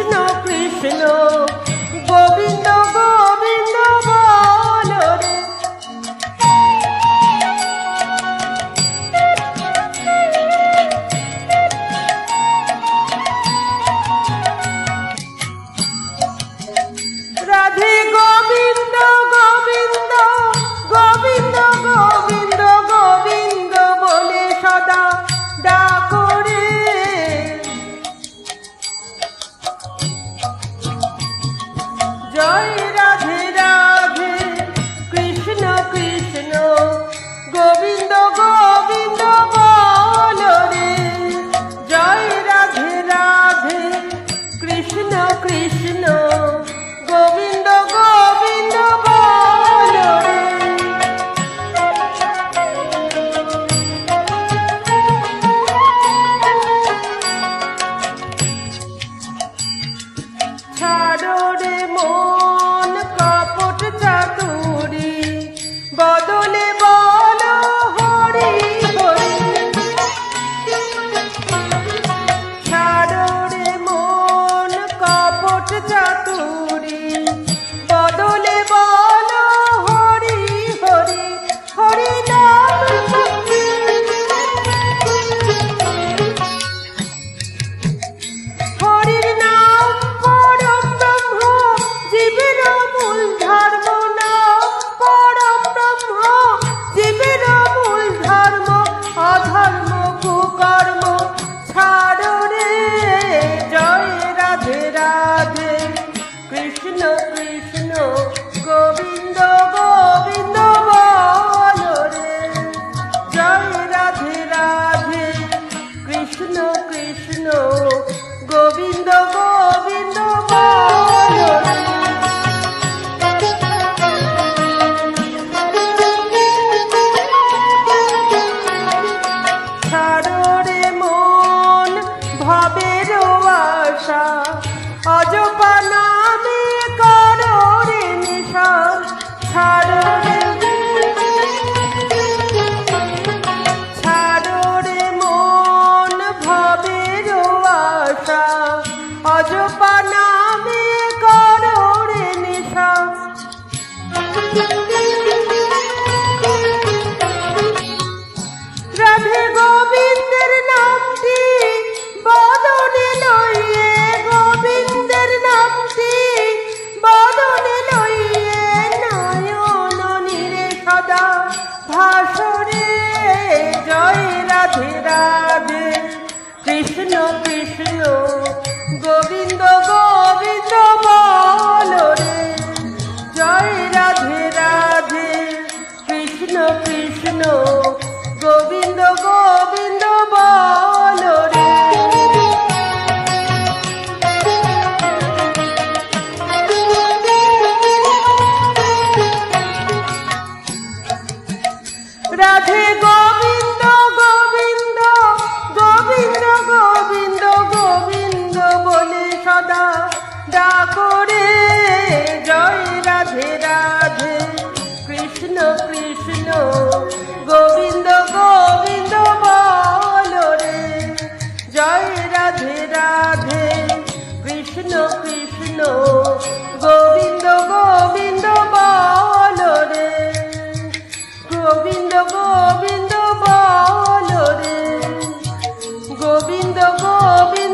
কৃষ্ণ কৃষ্ণ গোবিন্দ গোবিন্দ বল রে। রাধে গোবিন্দ গোবিন্দ গোবিন্দ গোবিন্দ গোবিন্দ বলে সদা ডাকো রে। জয় রাধে রাধে কৃষ্ণ কৃষ্ণ গোবিন্দ গোবিন্দ বল রে। জয় রাধে রাধে কৃষ্ণ কৃষ্ণ গোবিন্দ গোবিন্দ বল রে। ছাড়ো রে মন কপট চাতুরি বদলে বলো হরি হরি। ছাড়ো রে মন কপট চাতুরি বদলে বলো হরি হরি। হরি নাম হরির নাম পরম ব্রহ্ম জীবের মূল ধর্ম। নাম পরম ব্রহ্ম জীবের মূল ধর্ম। অধর্ম কুকর্ম ছাড়ো রে। জয় রাধে রাধে কৃষ্ণ কৃষ্ণ গোবিন্দ গোবিন্দ বল রে। জয় রাধে রাধে কৃষ্ণ কৃষ্ণ গোবিন্দ গোবিন্দ বল রে। ছাড়ো রে মন ভবের আশা অজপা নামে করো রে নেশা। ছাড়ো রে ছাড়ো রে মন ভবের আশা অজপা নামে করো রে নেশা। রাধে গোবিন্দের নামটি বদনে লইয়ে গোবিন্দের নামটি বদনে লইয়ে নয়ন নীরে সদা ভাসরে। জয় রাধে রাধে কৃষ্ণ কৃষ্ণ গোবিন্দ গোবিন্দ বল রে। জয় রাধে রাধে কৃষ্ণ কৃষ্ণ গোবিন্দ গোবিন্দ বল রে। রাধে গোবিন্দ গোবিন্দ গোবিন্দ গোবিন্দ গোবিন্দ বলে সদা ডাকো রে। জয় রাধে রাধে কৃষ্ণ কৃষ্ণ গোবিন্দ গোবিন্দ বল রে। জয় রাধে রাধে কৃষ্ণ কৃষ্ণ গোবিন্দ গোবিন্দ বল রে। গোবিন্দ গোবিন্দ বল রে। গোবিন্দ গোবিন্দ